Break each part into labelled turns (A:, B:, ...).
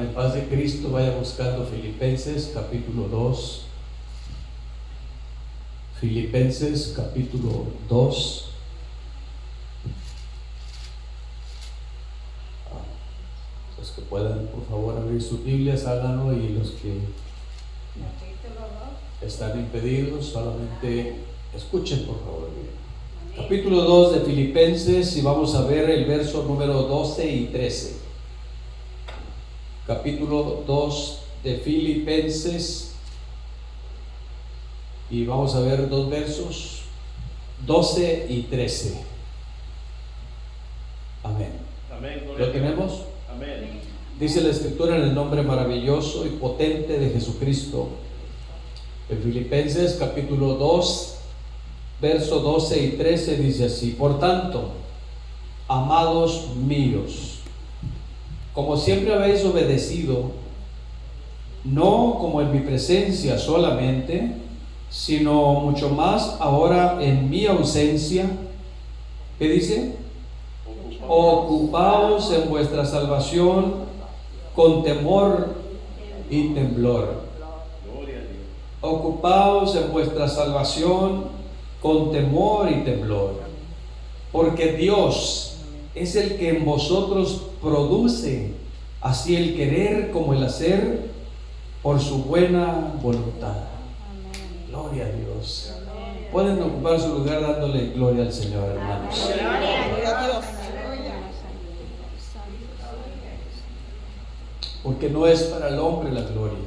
A: En paz de Cristo, vaya buscando Filipenses capítulo 2. Filipenses capítulo 2. Los que puedan, por favor, abrir sus Biblias, háganlo, y los que están impedidos, solamente escuchen, por favor. Capítulo 2 de Filipenses, y vamos a ver el verso número 12 y 13. Capítulo 2 de Filipenses, y vamos a ver dos versos, 12 y 13. Amén.
B: Amén.
A: ¿Lo tenemos?
B: Amén.
A: Dice la Escritura en el nombre maravilloso y potente de Jesucristo. En Filipenses capítulo 2, verso 12 y 13 dice así: por tanto, amados míos, como siempre habéis obedecido, no como en mi presencia solamente, sino mucho más ahora en mi ausencia. ¿Qué dice? Ocupaos en vuestra salvación con temor y temblor. Ocupaos en vuestra salvación con temor y temblor, porque Dios es el que en vosotros produce así el querer como el hacer por su buena voluntad. Gloria a Dios. Pueden ocupar su lugar dándole gloria al Señor, hermanos.
C: Gloria a Dios.
A: Porque no es para el hombre la gloria,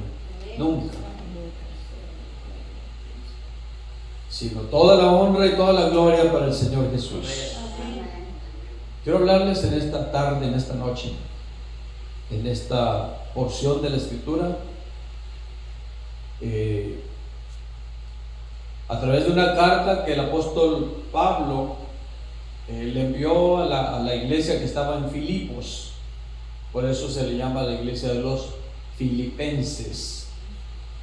A: nunca, sino toda la honra y toda la gloria para el Señor Jesús. Quiero hablarles en esta tarde, en esta noche, en esta porción de la Escritura, a través de una carta que el apóstol Pablo le envió a la iglesia que estaba en Filipos. Por eso se le llama la iglesia de los Filipenses.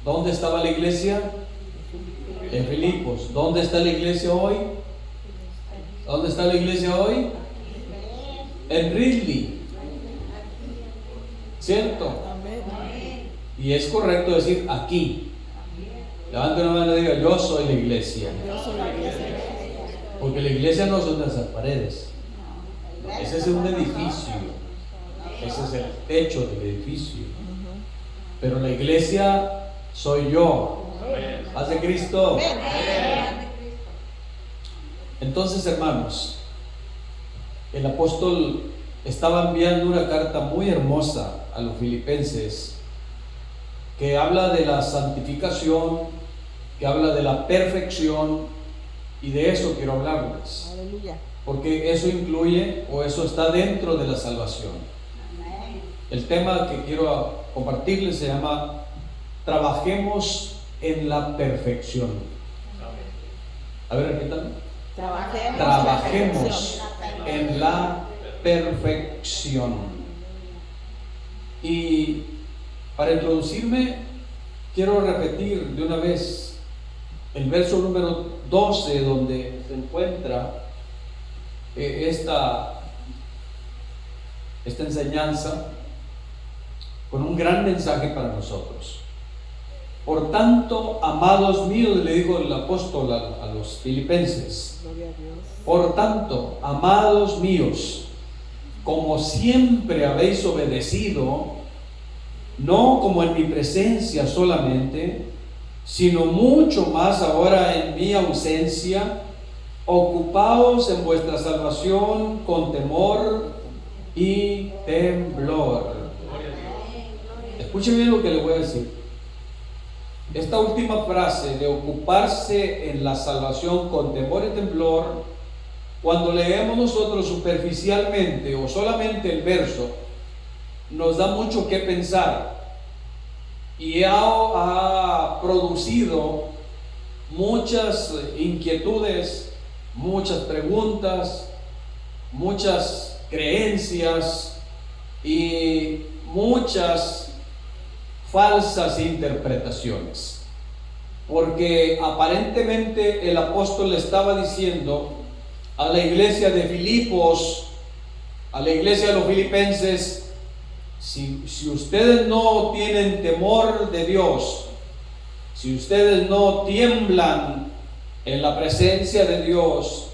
A: ¿Dónde estaba la iglesia? En Filipos. ¿Dónde está la iglesia hoy? ¿Dónde está la iglesia hoy? En Ridley. ¿Cierto? Y es correcto decir aquí. Levante una mano y diga: yo soy la iglesia. Porque la iglesia no son esas paredes. Ese es un edificio. Ese es el techo del edificio. Pero la iglesia soy yo. Paz de Cristo. Entonces, hermanos, el apóstol estaba enviando una carta muy hermosa a los filipenses, que habla de la santificación, que habla de la perfección, y de eso quiero hablarles.
C: Aleluya. Porque
A: eso incluye, o eso está dentro de la salvación. El tema que quiero compartirles se llama: trabajemos en la perfección. A ver, repítalo. Trabajemos en la perfección. Y para introducirme, quiero repetir de una vez el verso número 12, donde se encuentra esta enseñanza, con un gran mensaje para nosotros. Por tanto, amados míos, le dijo el apóstol a los filipenses, por tanto, amados míos, como siempre habéis obedecido, no como en mi presencia solamente, sino mucho más ahora en mi ausencia, ocupaos en vuestra salvación con temor y temblor. Escuchen bien lo que les voy a decir. Esta última frase de ocuparse en la salvación con temor y temblor, cuando leemos nosotros superficialmente o solamente el verso, nos da mucho que pensar, y ha producido muchas inquietudes, muchas preguntas, muchas creencias y muchas falsas interpretaciones, porque aparentemente el apóstol le estaba diciendo a la iglesia de Filipos, a la iglesia de los filipenses, si ustedes no tienen temor de Dios, si ustedes no tiemblan en la presencia de Dios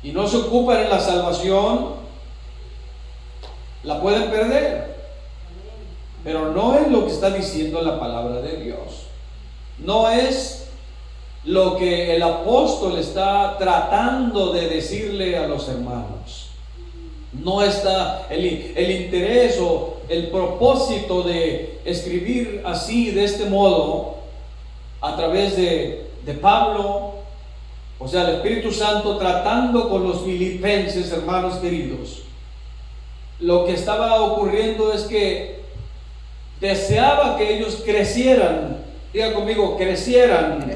A: y no se ocupan en la salvación, la pueden perder. Pero no es lo que está diciendo la palabra de Dios. No es lo que el apóstol está tratando de decirle a los hermanos. No está el interés o el propósito de escribir así, de este modo, a través de Pablo, o sea, el Espíritu Santo tratando con los filipenses, hermanos queridos. Lo que estaba ocurriendo es que deseaba que ellos crecieran. Diga conmigo, crecieran.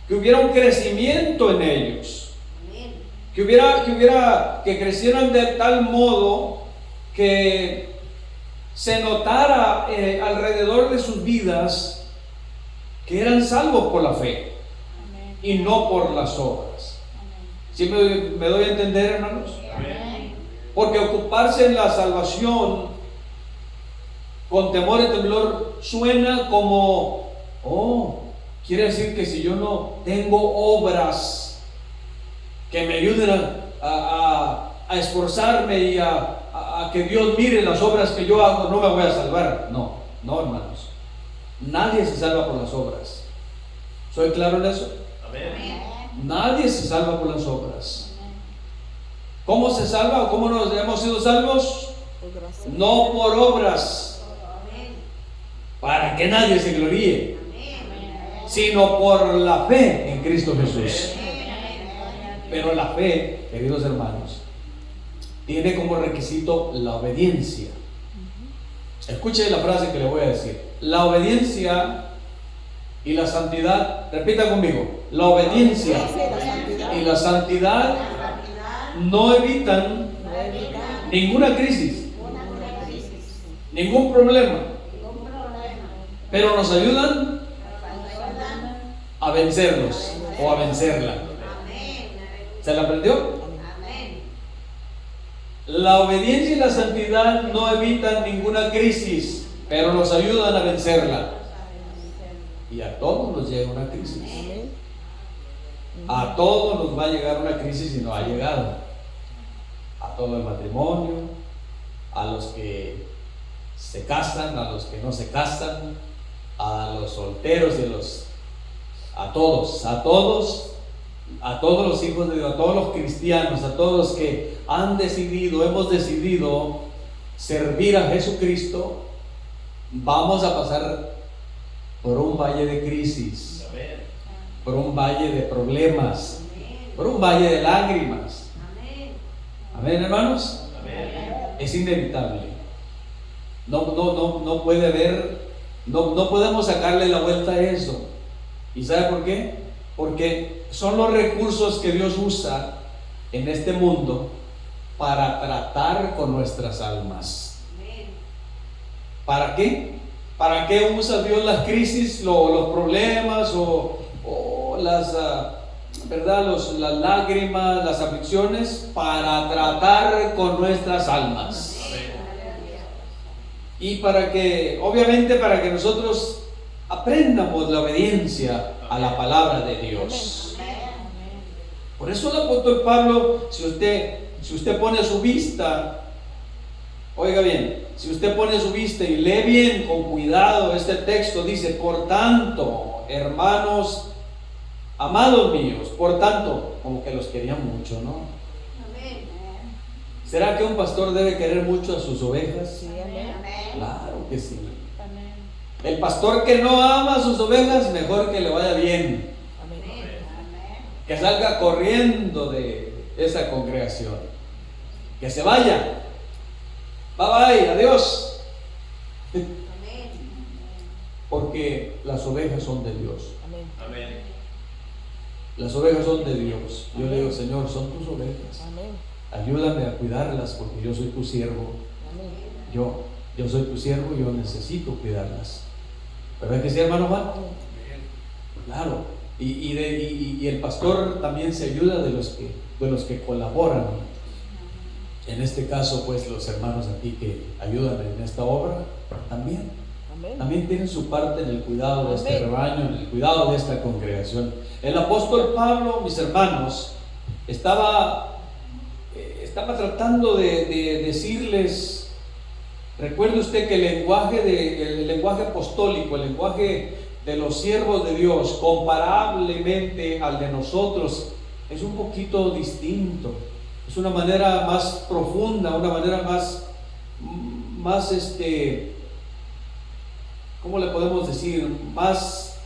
A: Que hubiera un crecimiento en ellos. Que crecieran de tal modo que se notara alrededor de sus vidas que eran salvos por la fe y no por las obras. ¿Sí me doy a entender, hermanos? Porque ocuparse en la salvación con temor y temblor suena como, quiere decir que si yo no tengo obras que me ayuden a esforzarme y a que Dios mire las obras que yo hago, no me voy a salvar. No, hermanos. Nadie se salva por las obras. ¿Soy claro en eso? Amén. Nadie se salva por las obras. ¿Cómo se salva o cómo nos hemos sido salvos? No por obras, para que nadie se gloríe, sino por la fe en Cristo Jesús. Pero la fe, queridos hermanos, tiene como requisito la obediencia. Escuche la frase que le voy a decir. La obediencia y la santidad, repita conmigo, la obediencia y la santidad no evitan ninguna crisis, ningún problema, pero nos ayudan a vencerlos o a vencerla. ¿Se la aprendió? La obediencia y la santidad no evitan ninguna crisis, pero nos ayudan a vencerla. Y a todos nos llega una crisis. A todos nos va a llegar una crisis y nos ha llegado. A todo el matrimonio, a los que se casan, a los que no se casan, a los solteros y a todos los hijos de Dios, a todos los cristianos, a todos los que hemos decidido servir a Jesucristo. Vamos a pasar por un valle de crisis, por un valle de problemas, por un valle de lágrimas. Amén, hermanos. Es inevitable. No puede haber, no podemos sacarle la vuelta a eso. ¿Y sabe por qué? Porque son los recursos que Dios usa en este mundo para tratar con nuestras almas. ¿Para qué? ¿Para qué usa Dios las crisis, los problemas o las lágrimas, las aflicciones? Para tratar con nuestras almas. Y obviamente para que nosotros aprendamos la obediencia a la palabra de Dios. Por eso el apóstol Pablo, si usted pone su vista, oiga bien, si usted pone su vista y lee bien con cuidado este texto, dice: por tanto, hermanos, amados míos, por tanto, como que los quería mucho, ¿no? ¿Será que un pastor debe querer mucho a sus ovejas?
C: Sí, amén.
A: Claro que sí. El pastor que no ama a sus ovejas, mejor que le vaya bien. Que salga corriendo de esa congregación. Que se vaya. Bye bye, adiós. Porque las ovejas son de Dios. Las ovejas son de Dios. Yo le digo: Señor, son tus ovejas. Ayúdame a cuidarlas, porque yo soy tu siervo. Yo soy tu siervo y yo necesito cuidarlas. ¿Verdad que sí, hermano Juan? Claro. Y el pastor también se ayuda de los que colaboran. En este caso, pues los hermanos aquí que ayudan en esta obra, también
C: Amén.
A: tienen su parte en el cuidado de este
C: Amén.
A: rebaño, en el cuidado de esta congregación. El apóstol Pablo, mis hermanos, estaba tratando de decirles, recuerde usted que el lenguaje apostólico, el lenguaje de los siervos de Dios, comparablemente al de nosotros, es un poquito distinto. Es una manera más profunda, una manera más ¿cómo le podemos decir? Más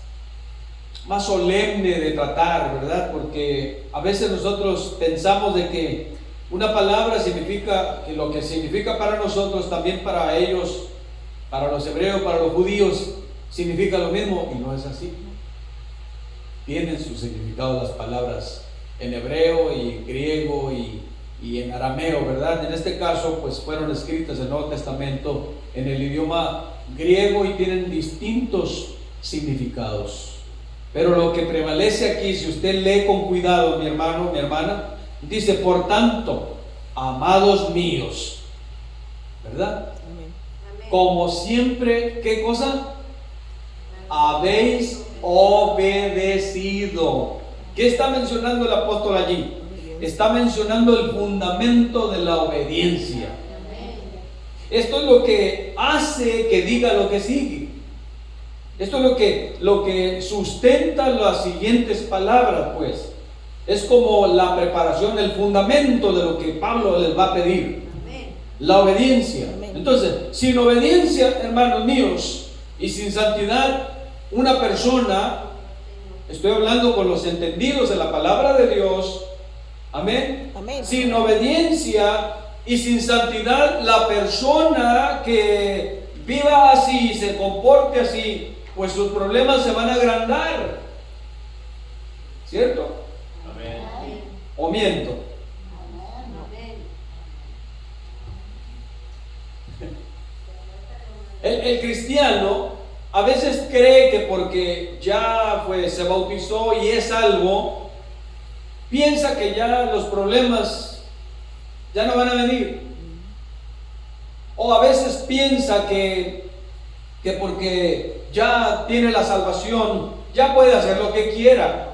A: solemne de tratar, ¿verdad? Porque a veces nosotros pensamos de que una palabra significa, que lo que significa para nosotros, también para ellos, para los hebreos, para los judíos, significa lo mismo, y no es así. Tienen su significado las palabras en hebreo y en griego y en arameo, ¿verdad? En este caso, pues fueron escritas en el Nuevo Testamento en el idioma griego y tienen distintos significados. Pero lo que prevalece aquí, si usted lee con cuidado, mi hermano, mi hermana, dice: por tanto, amados míos, ¿verdad?
C: Amén.
A: Como siempre, ¿qué cosa? Habéis obedecido. ¿Qué está mencionando el apóstol allí? Está mencionando el fundamento de la obediencia. Esto es lo que hace que diga lo que sigue. Esto es lo que sustenta las siguientes palabras, pues. Es como la preparación, el fundamento de lo que Pablo les va a pedir. La obediencia. Entonces, sin obediencia, hermanos míos, y sin santidad, una persona, estoy hablando con los entendidos de la palabra de Dios, amén.
C: Amén.
A: Sin obediencia y sin santidad, la persona que viva así, se comporte así, pues sus problemas se van a agrandar. ¿Cierto?
B: Amén.
A: ¿O miento? El cristiano a veces cree que porque ya se bautizó y es salvo, piensa que ya los problemas ya no van a venir. O a veces piensa que porque ya tiene la salvación, ya puede hacer lo que quiera.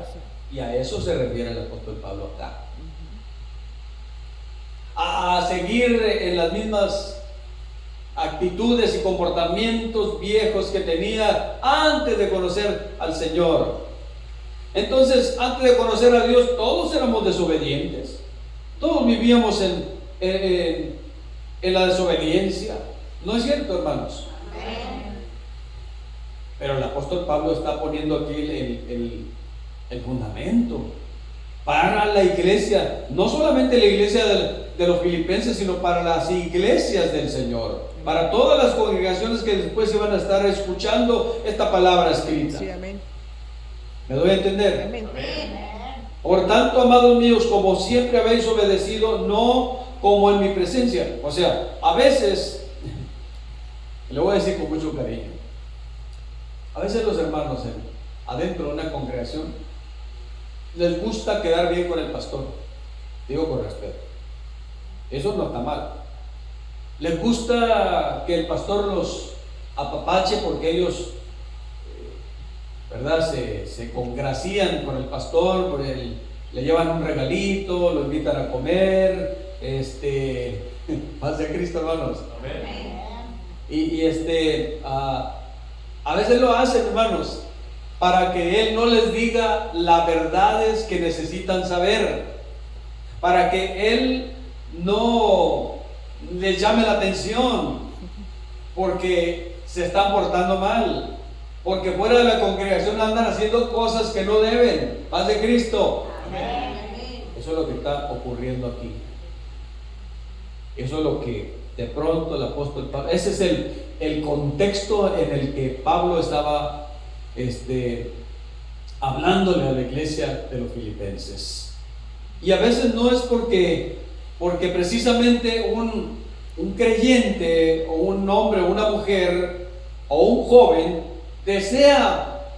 A: Y a eso se refiere el apóstol Pablo acá. A seguir en las mismas actitudes y comportamientos viejos que tenía antes de conocer al Señor. Entonces, antes de conocer a Dios, todos éramos desobedientes. Todos vivíamos en la desobediencia. ¿No es cierto, hermanos? Pero el apóstol Pablo está poniendo aquí el fundamento para la iglesia, no solamente la iglesia de los filipenses, sino para las iglesias del Señor, para todas las congregaciones que después se van a estar escuchando esta palabra escrita.
C: Sí, amén.
A: ¿Me doy a entender?
C: Amén.
A: Por tanto, amados míos, como siempre habéis obedecido, no como en mi presencia. O sea, a veces, le voy a decir con mucho cariño, a veces los hermanos adentro de una congregación les gusta quedar bien con el pastor. Digo con respeto. Eso no está mal. Les gusta que el pastor los apapache porque ellos, ¿verdad? Se congracían con el pastor, le llevan un regalito, lo invitan a comer, paz de Cristo, hermanos.
B: Amén.
A: A veces lo hacen, hermanos, para que Él no les diga las verdades que necesitan saber, para que Él no les llame la atención, porque se están portando mal, porque fuera de la congregación andan haciendo cosas que no deben. Paz de Cristo.
B: Amén.
A: Eso es lo que está ocurriendo aquí. Eso es lo que de pronto el apóstol Pablo, ese es el contexto en el que Pablo estaba hablándole a la iglesia de los filipenses. Y a veces no es porque precisamente un creyente o un hombre o una mujer o un joven desea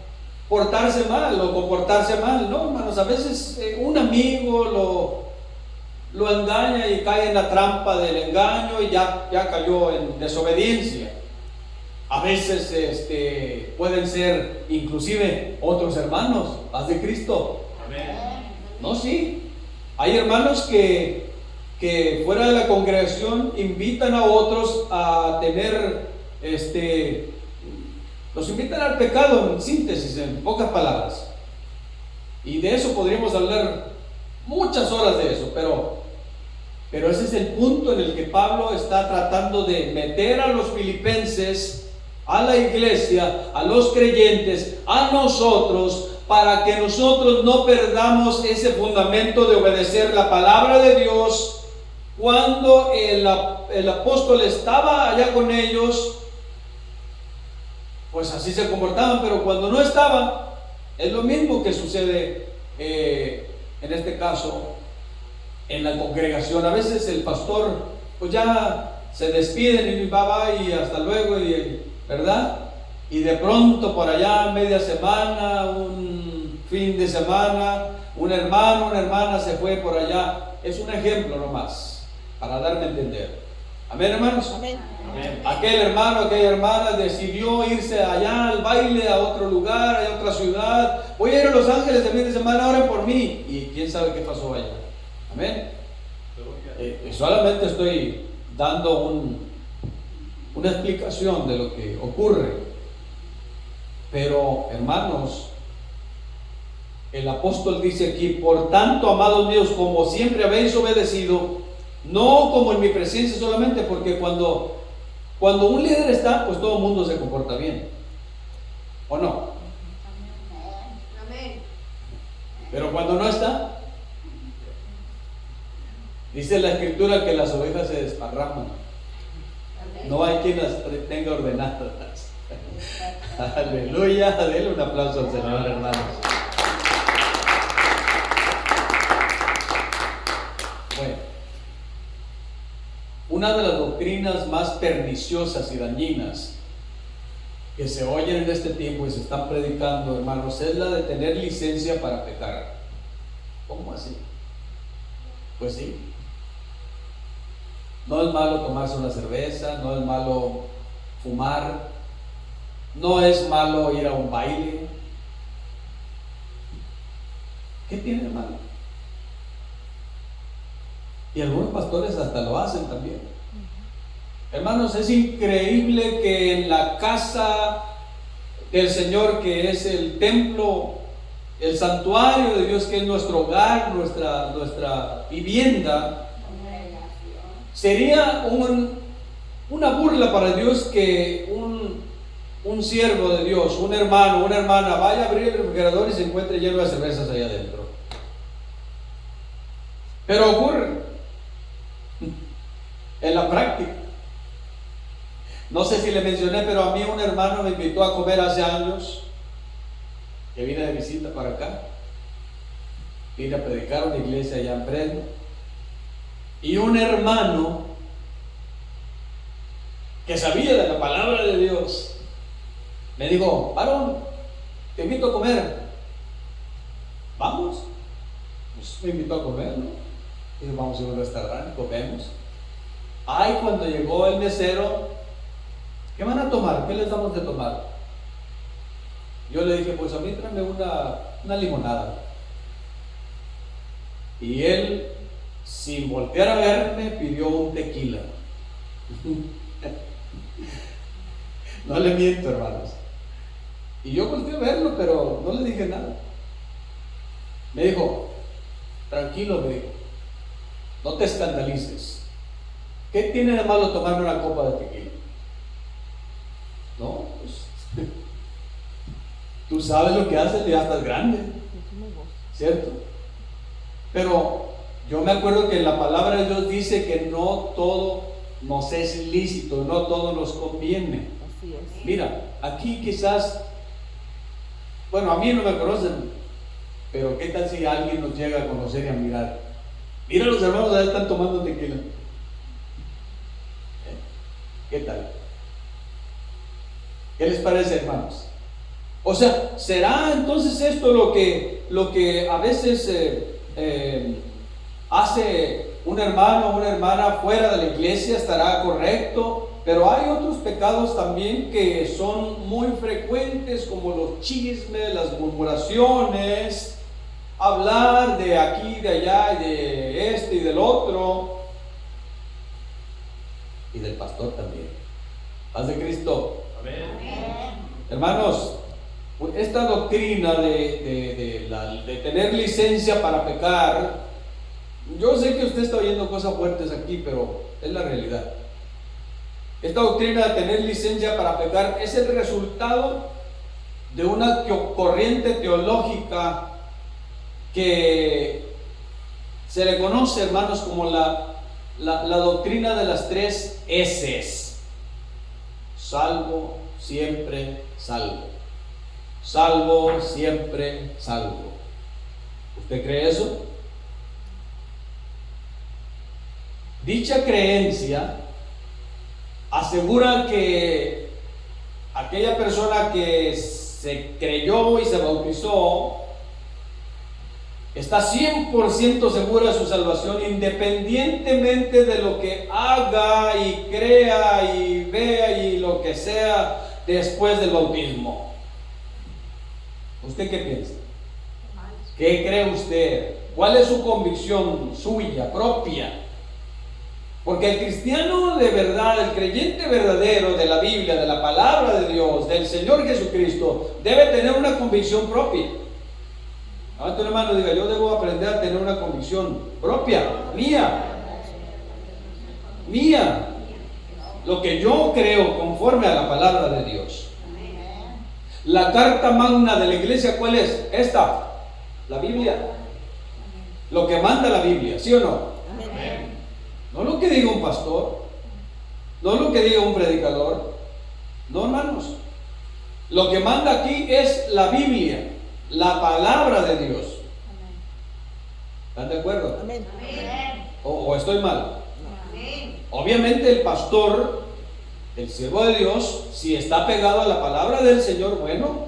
A: portarse mal o comportarse mal, no, hermanos. A veces un amigo lo engaña y cae en la trampa del engaño y ya cayó en desobediencia. A veces pueden ser inclusive otros hermanos, paz de Cristo.
B: Amén.
A: No, sí. Hay hermanos que fuera de la congregación invitan a otros a tener, los invitan al pecado, en síntesis, en pocas palabras. Y de eso podríamos hablar muchas horas de eso, pero ese es el punto en el que Pablo está tratando de meter a los filipenses, a la iglesia, a los creyentes, a nosotros, para que nosotros no perdamos ese fundamento de obedecer la palabra de Dios. Cuando el apóstol estaba allá con ellos, pues así se comportaban, pero cuando no estaba, es lo mismo que sucede en este caso en la congregación. A veces el pastor pues ya se despiden y va y hasta luego, ¿verdad? Y de pronto por allá media semana, un fin de semana, un hermano, una hermana se fue por allá. Es un ejemplo nomás, para darme a entender. Amén, hermanos.
C: Amén.
B: Amén.
A: Aquel hermano, aquella hermana decidió irse allá al baile, a otro lugar, a otra ciudad. Voy a ir a Los Ángeles el fin de semana, oren por mí. Y quién sabe qué pasó allá. Amén. Solamente estoy dando una explicación de lo que ocurre. Pero, hermanos, el apóstol dice aquí: por tanto, amados míos, como siempre habéis obedecido, no como en mi presencia solamente, porque cuando un líder está, pues todo el mundo se comporta bien, ¿o no?
B: Amén.
A: Pero cuando no está, dice la escritura que las ovejas se desparraman. No hay quien las tenga ordenadas. Aleluya, denle un aplauso al Señor, hermanos. Bueno, una de las doctrinas más perniciosas y dañinas que se oyen en este tiempo y se están predicando, hermanos, es la de tener licencia para pecar. ¿Cómo así? Pues sí. No es malo tomarse una cerveza, no es malo fumar, no es malo ir a un baile. ¿Qué tiene de malo? Y algunos pastores hasta lo hacen también. Hermanos, es increíble que en la casa del Señor, que es el templo, el santuario de Dios, que es nuestro hogar, nuestra vivienda, sería una burla para Dios que un siervo de Dios, un hermano, una hermana, vaya a abrir el refrigerador y se encuentre lleno de cervezas allá adentro. Pero ocurre en la práctica. No sé si le mencioné, pero a mí un hermano me invitó a comer hace años, que vine de visita para acá. Vine a predicar una iglesia allá en Fresno. Y un hermano que sabía de la palabra de Dios me dijo: varón, te invito a comer. ¿Vamos? Pues me invitó a comer, ¿no? Y vamos a un restaurante, comemos. Ay, cuando llegó el mesero: ¿qué van a tomar? ¿Qué les damos de tomar? Yo le dije: pues a mí tráeme una limonada. Y él, sin voltear a verme, pidió un tequila. No le miento, hermanos. Y yo volteé a verlo, pero no le dije nada. Me dijo: tranquilo, me dijo, no te escandalices. ¿Qué tiene de malo tomarme una copa de tequila? No, pues tú sabes lo que haces, ya estás grande, ¿cierto? Pero yo me acuerdo que la palabra de Dios dice que no todo nos es lícito, no todo nos conviene.
C: Así es.
A: Mira, aquí quizás, bueno, a mí no me conocen, pero ¿qué tal si alguien nos llega a conocer y a mirar? Mira, los hermanos allá están tomando tequila. ¿Qué tal? ¿Qué les parece, hermanos? O sea, ¿será entonces esto lo que a veces hace un hermano o una hermana fuera de la iglesia estará correcto, pero hay otros pecados también que son muy frecuentes, como los chismes, las murmuraciones, hablar de aquí, de allá, y de este y del otro, y del pastor también. Paz de Cristo. Hermanos, esta doctrina de tener licencia para pecar, yo sé que usted está oyendo cosas fuertes aquí, pero es la realidad. Esta doctrina de tener licencia para pecar es el resultado de una corriente teológica que se le conoce, hermanos, como la doctrina de las 3 S's. Salvo, siempre, salvo. Salvo, siempre, salvo. ¿Usted cree eso? Dicha creencia asegura que aquella persona que se creyó y se bautizó está 100% segura de su salvación, independientemente de lo que haga y crea y vea y lo que sea después del bautismo. ¿Usted qué piensa? ¿Qué cree usted? ¿Cuál es su convicción suya, propia? Porque el cristiano de verdad, el creyente verdadero de la Biblia, de la palabra de Dios, del Señor Jesucristo, debe tener una convicción propia. Ahora tu hermano diga, yo debo aprender a tener una convicción propia, mía. Lo que yo creo conforme a la palabra de Dios. La carta magna de la iglesia, ¿cuál es? Esta, la Biblia. Lo que manda la Biblia, ¿sí o no? No lo que diga un pastor, no lo que diga un predicador, no, hermanos. Lo que manda aquí es la Biblia, la palabra de Dios. ¿Están de acuerdo?
C: Amén.
A: ¿O estoy mal? Obviamente el pastor, el siervo de Dios, si está pegado a la palabra del Señor, bueno,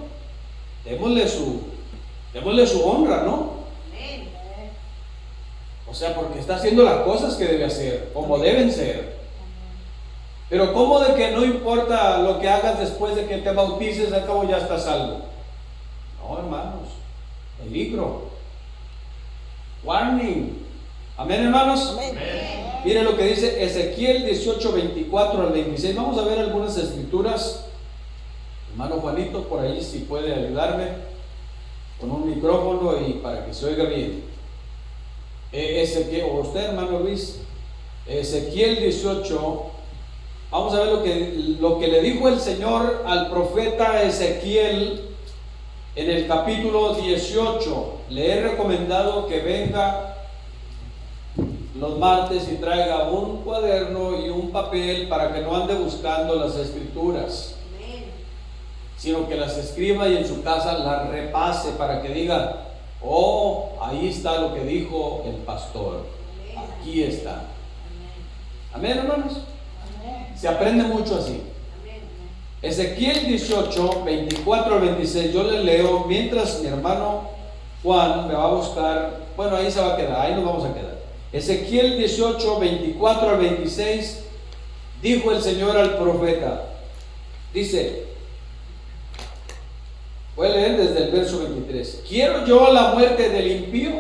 A: démosle su honra, ¿no? O sea, porque está haciendo las cosas que debe hacer, como deben ser. Pero ¿cómo de que no importa lo que hagas después de que te bautices, al cabo ya estás salvo? No, hermanos, peligro. Warning. Amén, hermanos.
C: Amén.
A: Mire lo que dice Ezequiel 18, 24 al 26. Vamos a ver algunas escrituras. Hermano Juanito, por ahí si puede ayudarme con un micrófono y para que se oiga bien. Ezequiel, o usted, hermano Luis, Ezequiel 18. Vamos a ver lo que le dijo el Señor al profeta Ezequiel en el capítulo 18. Le he recomendado que venga los martes y traiga un cuaderno y un papel para que no ande buscando las escrituras, sino que las escriba y en su casa las repase para que diga, oh, ahí está lo que dijo el pastor, aquí está. Amén, hermanos. Se aprende mucho así. Ezequiel 18, 24 al 26, yo le leo mientras mi hermano Juan me va a buscar. Bueno, ahí se va a quedar, ahí nos vamos a quedar. Ezequiel 18, 24 al 26, dijo el Señor al profeta, dice, voy a leer desde el verso 23. ¿Quiero yo la muerte del impío?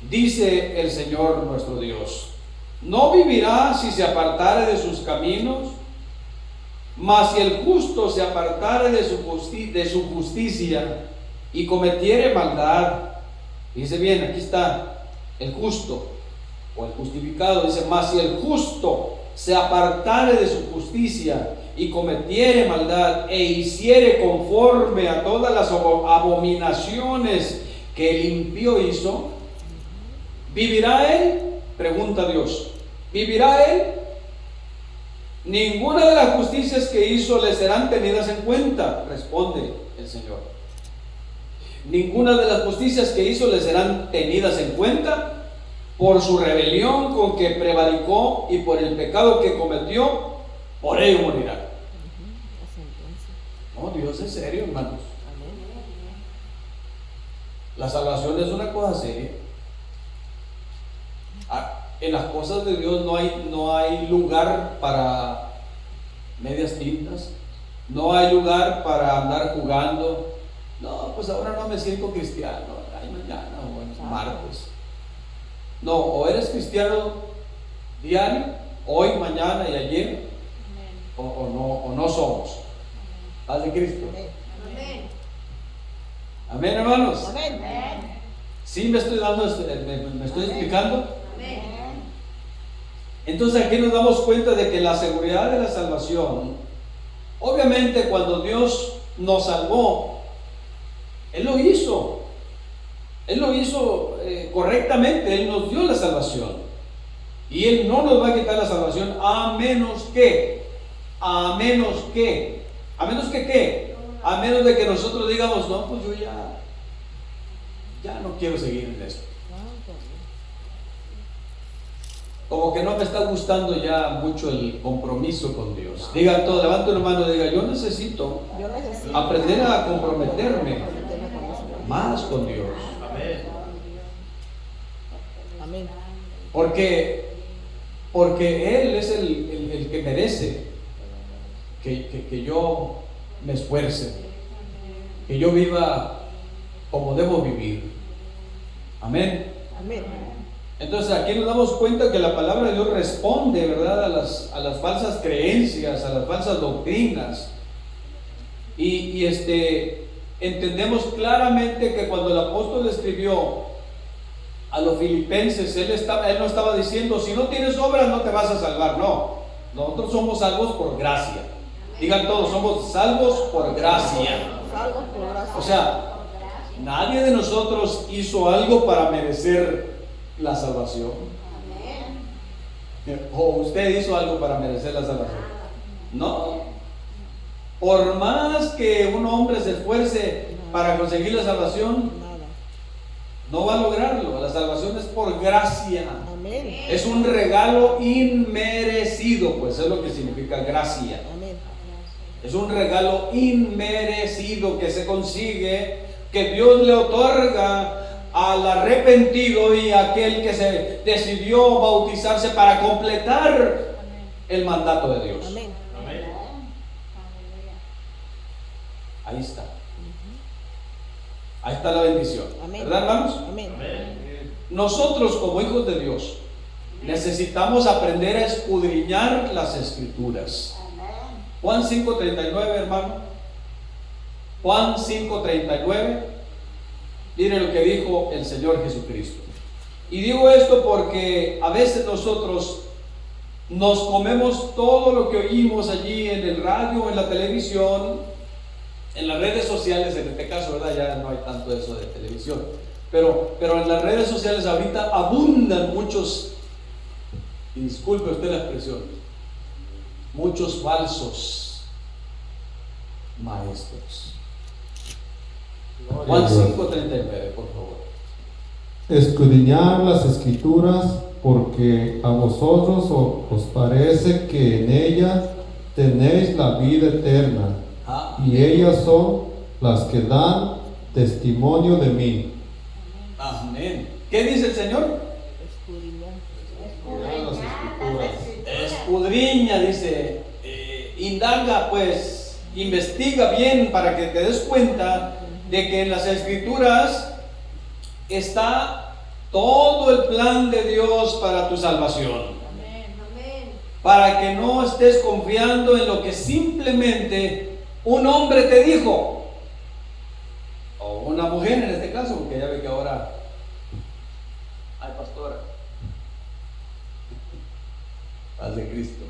A: Dice el Señor nuestro Dios. ¿No vivirá si se apartare de sus caminos? Mas si el justo se apartare de su justicia y cometiere maldad, dice bien, aquí está el justo o el justificado, dice, mas si el justo se apartare de su justicia y cometiere maldad e hiciere conforme a todas las abominaciones que el impío hizo, ¿vivirá él? Pregunta Dios. ¿Vivirá él? Ninguna de las justicias que hizo le serán tenidas en cuenta, responde el Señor. Ninguna de las justicias que hizo le serán tenidas en cuenta por su rebelión con que prevaricó y por el pecado que cometió, por ello morirá. No, Dios es serio, hermanos. La salvación es una cosa seria. en las cosas de Dios no hay lugar para medias tintas, no hay lugar para andar jugando. No, pues ahora no me siento cristiano, ay, mañana o el martes. No, o eres cristiano diario, hoy, mañana y ayer, o no somos. Paz de Cristo.
B: Amén.
A: Amén, hermanos.
C: Amén.
A: ¿Sí me estoy explicando?
B: Amén.
A: Entonces aquí nos damos cuenta de que la seguridad de la salvación, obviamente cuando Dios nos salvó, Él lo hizo correctamente, Él nos dio la salvación. Y Él no nos va a quitar la salvación a menos que de que nosotros digamos, no, pues yo ya no quiero seguir en esto. Como que no me está gustando ya mucho el compromiso con Dios. Digan todo, levanta una mano y diga, yo necesito aprender a comprometerme más con Dios.
B: Amén.
C: Amén.
A: Porque Él es el que merece que yo me esfuerce, que yo viva como debo vivir. Amén.
C: Amén.
A: Entonces aquí nos damos cuenta que la palabra de Dios responde, ¿verdad?, a las falsas creencias, a las falsas doctrinas. Y entendemos claramente que cuando el apóstol escribió a los filipenses, él no estaba diciendo, si no tienes obras no te vas a salvar. No, nosotros somos salvos por gracia. Digan todos, somos salvos por gracia.
C: Salvos por gracia.
A: O sea, nadie de nosotros hizo algo para merecer la salvación. ¿O usted hizo algo para merecer la salvación? No. Por más que un hombre se esfuerce para conseguir la salvación,
C: Nada.
A: no va a lograrlo. La salvación es por gracia.
C: Amén.
A: Es un regalo inmerecido, pues es lo que significa gracia.
C: Amén.
A: Es un regalo inmerecido que se consigue, que Dios le otorga al arrepentido y a aquel que se decidió bautizarse para completar el mandato de Dios.
C: Amén.
B: Amén.
A: Ahí está. Ahí está la bendición.
C: Amén.
A: ¿Verdad, hermanos?
C: Amén.
A: Nosotros como hijos de Dios necesitamos aprender a escudriñar las Escrituras. Juan 5:39, hermano. Juan 5:39. Miren lo que dijo el Señor Jesucristo. Y digo esto porque a veces nosotros nos comemos todo lo que oímos allí en el radio, en la televisión, en las redes sociales. En este caso, ¿verdad?, ya no hay tanto eso de televisión, pero en las redes sociales ahorita abundan muchos, y disculpe usted la expresión, muchos falsos maestros. Juan 5:39, por favor.
D: Escudriñar las Escrituras, porque a vosotros os parece que en ellas tenéis la vida eterna, y ellas son las que dan testimonio de mí.
A: Amén. ¿Qué dice el Señor?
C: Escudriñar.
D: Las Escrituras.
A: Escudriña, dice, indaga, pues, investiga bien para que te des cuenta de que en las Escrituras está todo el plan de Dios para tu salvación. Para que no estés confiando en lo que simplemente un hombre te dijo, o una mujer en este caso, porque ya ve que ahora hay pastora. Paz de Cristo.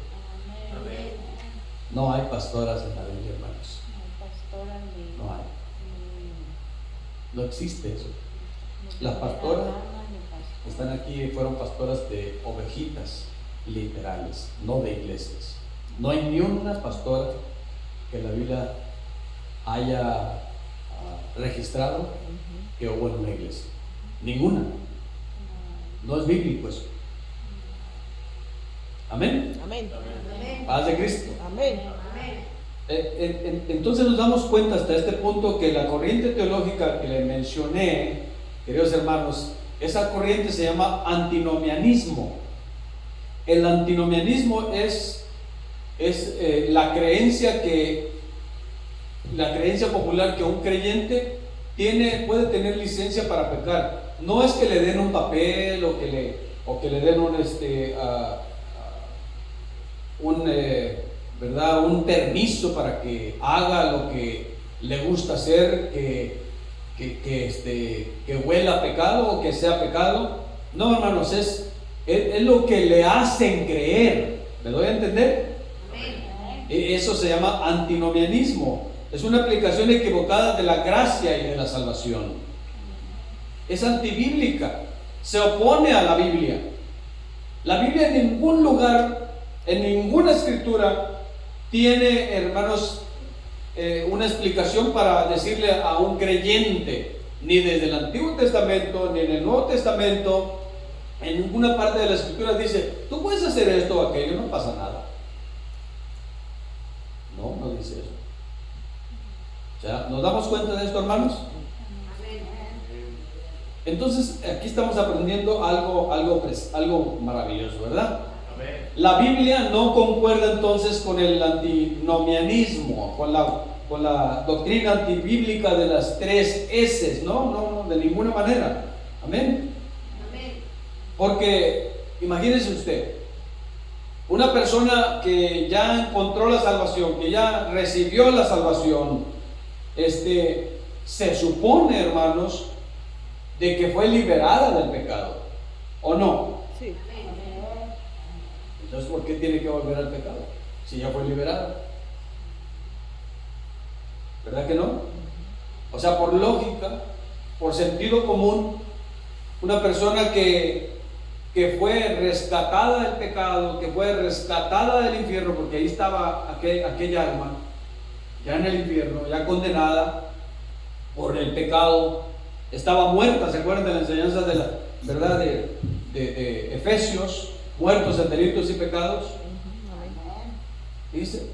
A: No hay pastoras en la Biblia, hermanos. No hay. No existe eso. Las pastoras que están aquí fueron pastoras de ovejitas literales, no de iglesias. No hay ni una pastora que la Biblia haya registrado que hubo en una iglesia. Ninguna. No es bíblico eso. Amén.
C: Amén.
A: Paz de Cristo.
C: Amén.
A: Entonces nos damos cuenta hasta este punto que la corriente teológica que le mencioné, queridos hermanos, esa corriente se llama antinomianismo. El antinomianismo es la creencia popular que un creyente puede tener licencia para pecar. No es que le den un papel o que le den un permiso para que haga lo que le gusta hacer, que huela a pecado o que sea pecado. No, hermanos, es lo que le hacen creer. ¿Me doy a entender? Eso se llama antinomianismo. Es una aplicación equivocada de la gracia y de la salvación. Es antibíblica. Se opone a la Biblia. La Biblia en ningún lugar, en ninguna escritura, tiene, hermanos, una explicación para decirle a un creyente, ni desde el Antiguo Testamento, ni en el Nuevo Testamento, en ninguna parte de la escritura dice, tú puedes hacer esto o aquello, no pasa nada. No dice eso. O sea, ¿nos damos cuenta de esto, hermanos? Entonces, aquí estamos aprendiendo algo maravilloso, ¿verdad? La Biblia no concuerda entonces con el antinomianismo, con la doctrina antibíblica de las 3 S, no, de ninguna manera. Amén. Porque, imagínese usted, una persona que ya encontró la salvación, que ya recibió la salvación, se supone, hermanos, de que fue liberada del pecado, ¿o no?
C: Sí.
A: Entonces, ¿por qué tiene que volver al pecado si ya fue liberada? ¿Verdad que no? O sea, por lógica, por sentido común, una persona que fue rescatada del pecado, que fue rescatada del infierno, porque ahí estaba aquella alma, ya en el infierno, ya condenada por el pecado, estaba muerta. ¿Se acuerdan de la enseñanza de la verdad de Efesios? Muertos en delitos y pecados. Dice,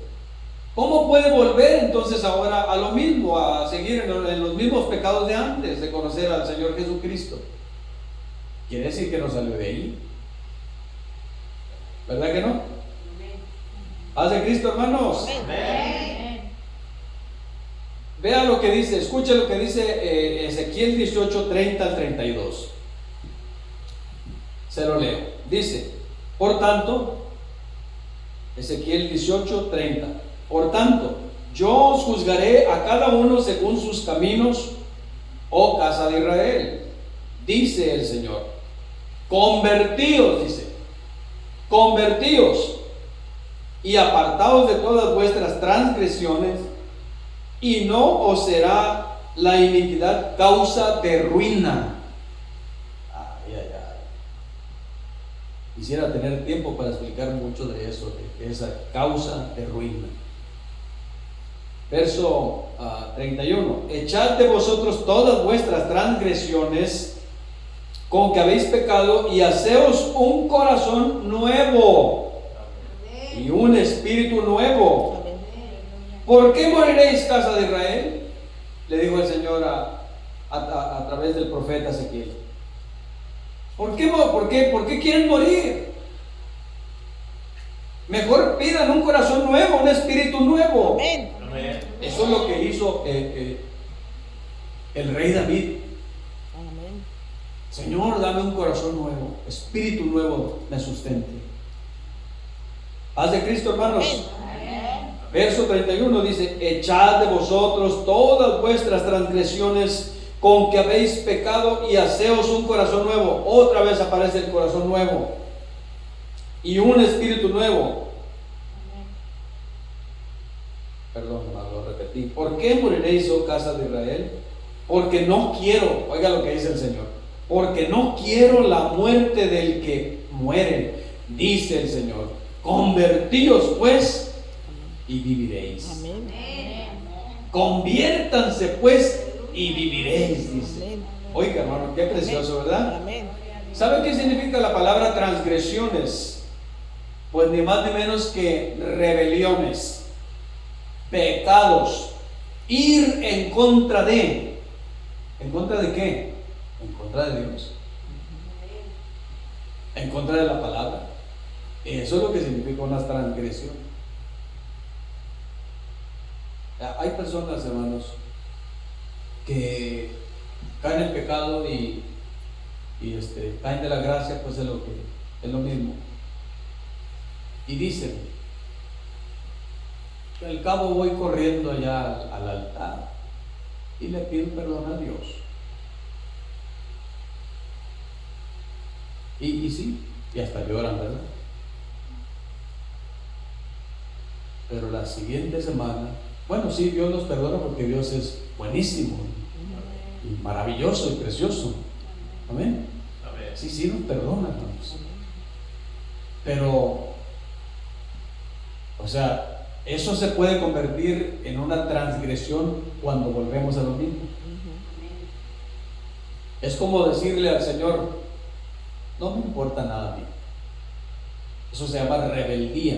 A: ¿cómo puede volver entonces ahora a lo mismo, a seguir en los mismos pecados de antes de conocer al Señor Jesucristo? Quiere decir que no salió de ahí. ¿Verdad que no? Paz de Cristo, hermanos. Vea lo que dice, escuche lo que dice Ezequiel 18, 30 al 32. Se lo leo. Dice, por tanto, Ezequiel 18, 30. Por tanto, yo os juzgaré a cada uno según sus caminos, oh casa de Israel, dice el Señor. Convertíos, dice, convertíos y apartaos de todas vuestras transgresiones, y no os será la iniquidad causa de ruina. Ay. Quisiera tener tiempo para explicar mucho de eso, de esa causa de ruina. Verso 31. Echad de vosotros todas vuestras transgresiones con que habéis pecado, y haceos un corazón nuevo y un espíritu nuevo. ¿Por qué moriréis, casa de Israel? Le dijo el Señor a través del profeta Ezequiel. ¿Por qué quieren morir? Mejor pidan un corazón nuevo, un espíritu nuevo.
C: Amén.
A: Eso es lo que hizo el rey David.
C: Amén.
A: Señor, dame un corazón nuevo, espíritu nuevo me sustente. Paz de Cristo, hermanos. Verso 31 dice, echad de vosotros todas vuestras transgresiones con que habéis pecado, y haceos un corazón nuevo. Otra vez aparece el corazón nuevo y un espíritu nuevo. Perdón, hermano, lo repetí. ¿Por qué moriréis, oh casa de Israel? Porque no quiero, oiga lo que dice el Señor, porque no quiero la muerte del que muere, dice el Señor. Convertíos pues y viviréis.
C: Amén.
A: Conviértanse pues y viviréis, dice.
C: Amén.
A: Oiga, hermano, qué precioso, ¿verdad?
C: Amén.
A: ¿Sabe qué significa la palabra transgresiones? Pues ni más ni menos que rebeliones, pecados, ir en contra de. ¿En contra de qué? En contra de Dios, en contra de la palabra, Eso es lo que significa una transgresión. Hay personas, hermanos, que caen en pecado y caen de la gracia, pues es lo mismo. Y dicen, al cabo voy corriendo allá al altar y le pido perdón a Dios. Y sí, y hasta lloran, ¿verdad? Pero la siguiente semana, bueno, sí, Dios los perdona porque Dios es buenísimo y maravilloso y precioso. Amén.
B: Amén.
A: Sí, nos perdona, hermanos. Pero, o sea, eso se puede convertir en una transgresión cuando volvemos a lo mismo. Es como decirle al Señor, no me importa nada a mí. Eso se llama rebeldía,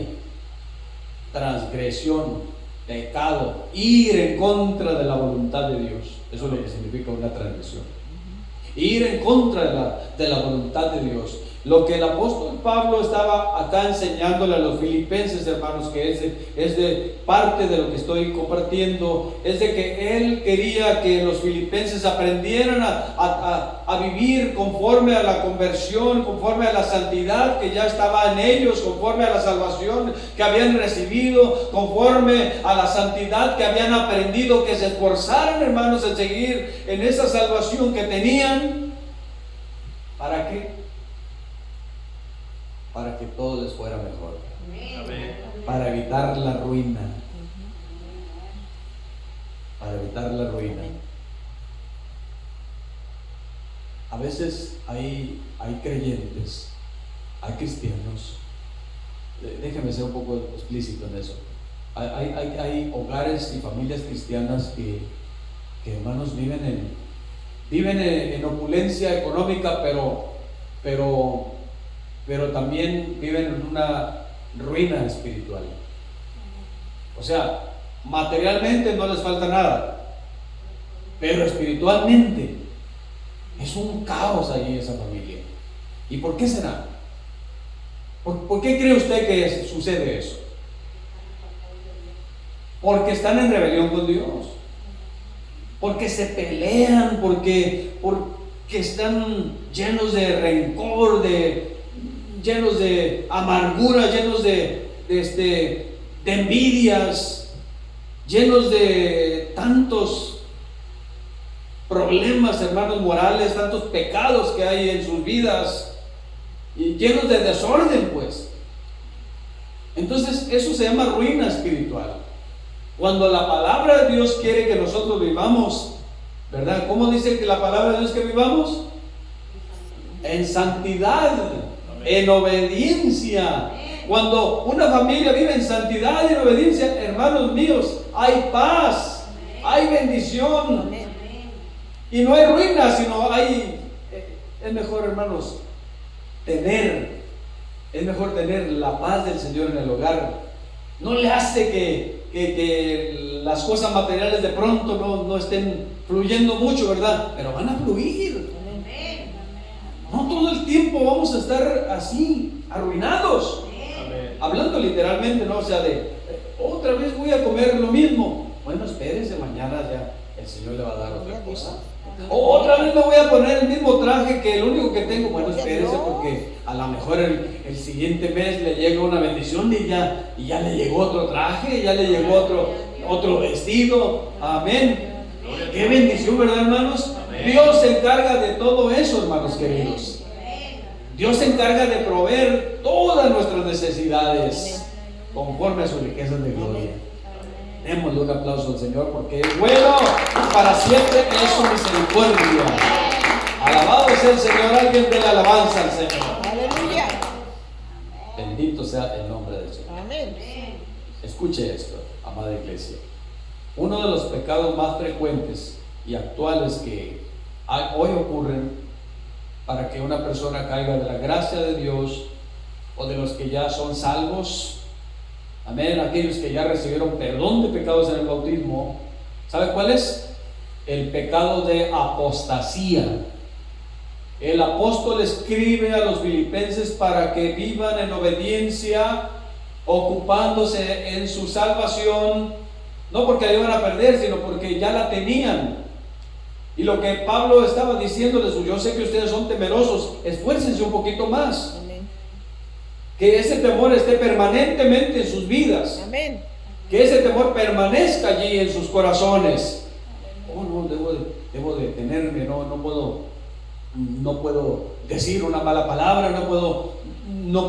A: transgresión, pecado, ir en contra de la voluntad de Dios. Eso es lo que significa una transgresión. Ir en contra de la voluntad de Dios. Lo que el apóstol Pablo estaba acá enseñándole a los filipenses, hermanos, que es de parte de lo que estoy compartiendo, es de que él quería que los filipenses aprendieran a vivir conforme a la conversión, conforme a la santidad que ya estaba en ellos, conforme a la salvación que habían recibido, conforme a la santidad que habían aprendido, que se esforzaran, hermanos, en seguir en esa salvación que tenían. ¿Para qué? Para que todo les fuera mejor.
B: Amén.
A: Para evitar la ruina. Para evitar la ruina. A veces hay creyentes, hay cristianos. Déjenme ser un poco explícito en eso. Hay hogares y familias cristianas que hermanos viven en opulencia económica, pero también viven en una ruina espiritual. O sea, materialmente no les falta nada, pero espiritualmente es un caos allí esa familia. ¿Y por qué será? ¿Por qué cree usted que sucede eso? Porque están en rebelión con Dios, porque se pelean, porque están llenos de rencor, llenos de amargura, llenos de envidias, llenos de tantos problemas, hermanos, morales, tantos pecados que hay en sus vidas, y llenos de desorden, pues. Entonces eso se llama ruina espiritual. Cuando la palabra de Dios quiere que nosotros vivamos, ¿verdad? ¿Cómo dice que la palabra de Dios que vivamos? En santidad, en obediencia. Cuando una familia vive en santidad y en obediencia, hermanos míos, hay paz, hay bendición, y no hay ruina, sino es mejor, hermanos, es mejor tener la paz del Señor en el hogar. No le hace que las cosas materiales de pronto no estén fluyendo mucho, ¿verdad? Pero van a fluir. No todo el tiempo vamos a estar así, arruinados.
B: Amén.
A: Hablando literalmente, ¿no? O sea, otra vez voy a comer lo mismo. Bueno, espérese, mañana ya el Señor le va a dar otra cosa. O otra vez me voy a poner el mismo traje que el único que tengo. Bueno, espérese, porque a lo mejor el siguiente mes le llega una bendición y ya le llegó otro traje, ya le llegó otro vestido. Amén. Qué bendición, ¿verdad, hermanos? Dios se encarga de todo eso, hermanos queridos. Dios se encarga de proveer todas nuestras necesidades conforme a sus riquezas de gloria. Démosle un aplauso al Señor, porque es bueno y para siempre es su misericordia. Alabado sea el Señor. Alguien dé la alabanza al Señor.
C: Aleluya.
A: Bendito sea el nombre del Señor.
C: Amén.
A: Escuche esto, amada iglesia. Uno de los pecados más frecuentes y actuales que hoy ocurren para que una persona caiga de la gracia de Dios, o de los que ya son salvos, amén, aquellos que ya recibieron perdón de pecados en el bautismo, ¿sabe cuál es? El pecado de apostasía. El apóstol escribe a los filipenses para que vivan en obediencia, ocupándose en su salvación, no porque la iban a perder, sino porque ya la tenían. Y lo que Pablo estaba diciéndoles, yo sé que ustedes son temerosos, esfuércense un poquito más.
C: Amén.
A: Que ese temor esté permanentemente en sus vidas.
C: Amén.
A: Que ese temor permanezca allí en sus corazones. Oh, no, debo detenerme, no puedo decir una mala palabra, no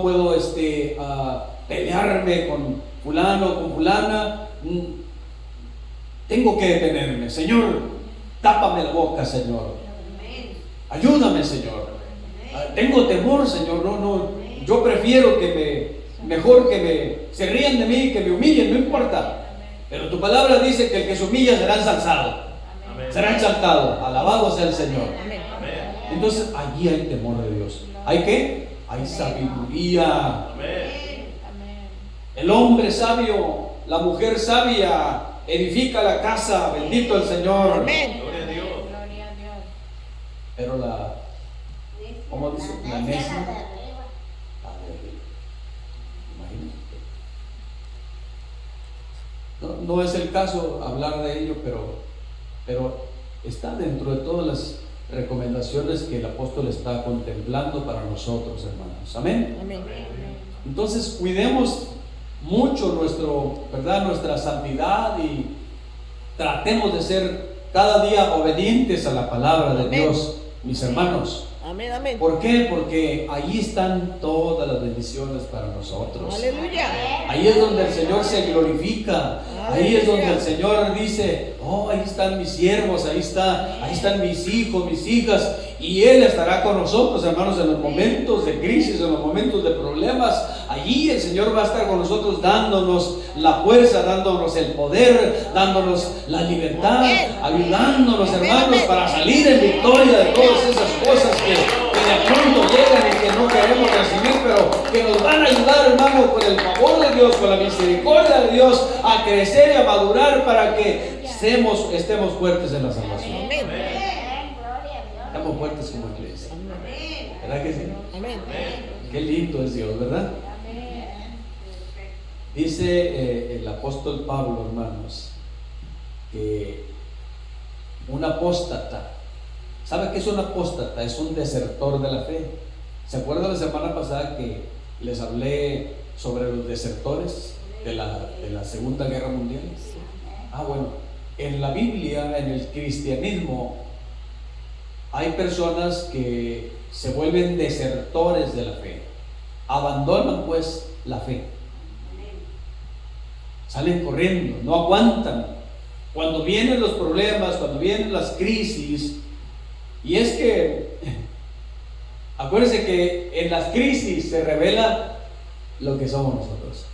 A: puedo pelearme con fulano, con fulana. Tengo que detenerme. Señor, tápame la boca, Señor. Ayúdame, Señor. Tengo temor, Señor. Yo prefiero se rían de mí, que me humillen, no importa. Pero tu palabra dice que el que se humilla será ensalzado. Será exaltado. Alabado sea el Señor.
C: Amén.
A: Entonces allí hay temor de Dios. ¿Hay qué? Hay sabiduría. El hombre sabio, la mujer sabia edifica la casa. Bendito el Señor.
C: Amén.
B: Gloria a Dios.
A: Pero ¿cómo dice? La necia. No es el caso hablar de ello, pero está dentro de todas las recomendaciones que el apóstol está contemplando para nosotros, hermanos. Amén.
C: Amén.
A: Entonces cuidemos mucho nuestra santidad y tratemos de ser cada día obedientes a la palabra de
C: Amén.
A: Dios, mis hermanos.
C: Amén. Amén.
A: ¿Por qué? Porque allí están todas las bendiciones para nosotros.
C: Aleluya.
A: Ahí es donde el Señor se glorifica. Ahí es donde el
C: Aleluya.
A: Señor dice, oh, ahí están mis siervos, ahí están mis hijos, mis hijas, y Él estará con nosotros, hermanos, en los momentos de crisis, en los momentos de problemas. Allí el Señor va a estar con nosotros, dándonos la fuerza, dándonos el poder, dándonos la libertad, ayudándonos, hermanos, para salir en victoria de todas esas cosas que de pronto llegan y que no queremos recibir, pero que nos van a ayudar, hermano, con el favor de Dios, con la misericordia de Dios, a crecer y a madurar para que estemos fuertes en la salvación.
C: Amén.
A: Estamos fuertes como iglesia. ¿Verdad que sí?
C: Amén.
A: Qué lindo es Dios, ¿verdad? Dice el apóstol Pablo, hermanos, que un apóstata, ¿sabe qué es un apóstata? Es un desertor de la fe. ¿Se acuerdan la semana pasada que les hablé sobre los desertores de la Segunda Guerra Mundial? Bueno, en la Biblia, en el cristianismo, hay personas que se vuelven desertores de la fe, abandonan pues la fe, salen corriendo, no aguantan cuando vienen los problemas, cuando vienen las crisis. Y es que acuérdense que en las crisis se revela lo que somos nosotros.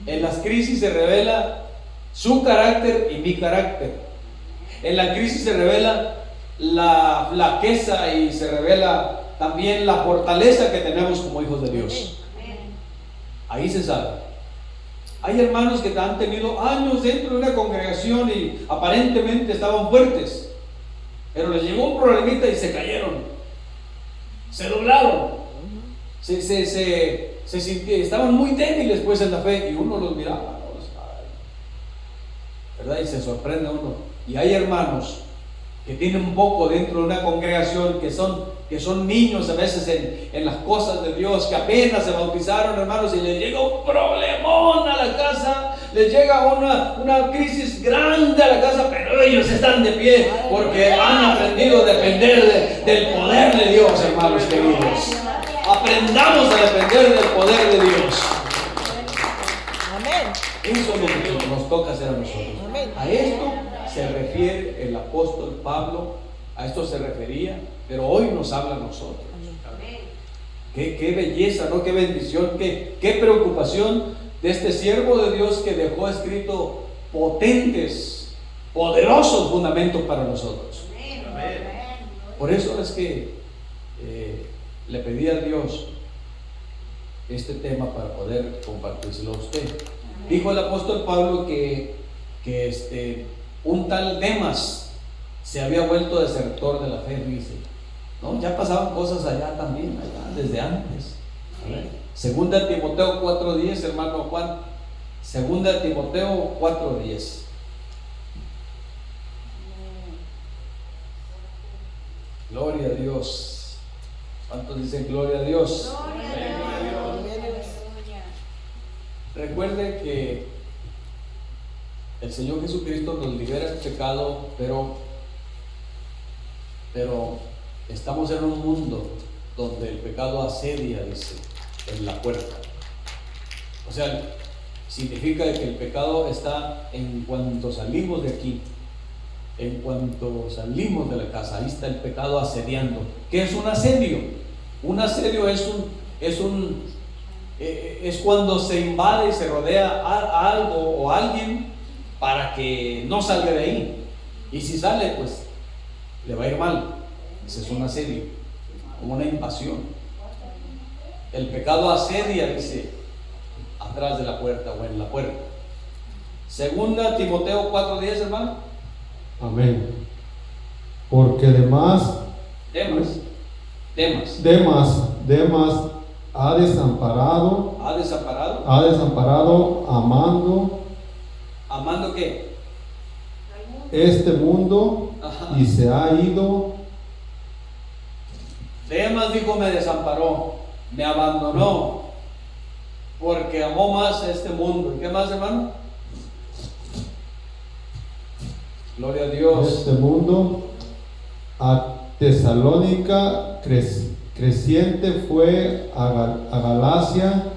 A: En las crisis se revela su carácter y mi carácter. En la crisis se revela la flaqueza y se revela también la fortaleza que tenemos como hijos de Dios. Ahí se sabe. Hay hermanos que han tenido años dentro de una congregación y aparentemente estaban fuertes, pero les llegó un problemita y se cayeron, se doblaron, estaban muy débiles pues en la fe, y uno los miraba, ¿verdad? Y se sorprende uno. Y hay hermanos que tienen un poco dentro de una congregación que son niños a veces en las cosas de Dios, que apenas se bautizaron, hermanos, y les llega un problemón a la casa, les llega una crisis grande a la casa, pero ellos están de pie porque han aprendido a depender del poder de Dios, hermanos queridos. Aprendamos a depender del poder de Dios.
C: Amén.
A: Eso es lo que nos toca hacer a nosotros.
C: Amén.
A: A esto se refiere el apóstol Pablo, a esto se refería, pero hoy nos habla a nosotros. Qué belleza, ¿no? Qué bendición, qué preocupación de este siervo de Dios que dejó escrito potentes, poderosos fundamentos para nosotros. Por eso es que le pedí a Dios este tema para poder compartírselo a usted. Dijo el apóstol Pablo que un tal Demas se había vuelto desertor de la fe, dice. No, ya pasaban cosas allá también, allá desde antes. A ver, Segunda Timoteo 4:10, hermano Juan. Segunda Timoteo 4:10. Gloria a Dios. ¿Cuántos dicen gloria a Dios? Recuerde que el Señor Jesucristo nos libera del pecado, pero estamos en un mundo donde el pecado asedia, dice, en la puerta. O sea, significa que el pecado está en cuanto salimos de aquí, en cuanto salimos de la casa, ahí está el pecado asediando. ¿Qué es un asedio? Un asedio es cuando se invade y se rodea a algo o a alguien para que no salga de ahí. Y si sale, pues le va a ir mal. Ese es un asedio, como una invasión. El pecado asedia, dice, atrás de la puerta o en la puerta. Segunda Timoteo 4:10, hermano.
D: Amén. Porque Demas Demas ha desamparado,
A: ¿amando qué?
D: este mundo.
A: Ajá.
D: Y se ha ido.
A: Demas dijo, me desamparó, me abandonó, porque amó más este mundo. ¿Y qué más, hermano? Gloria a Dios.
D: Este mundo. A Tesalónica creciente fue a Galacia,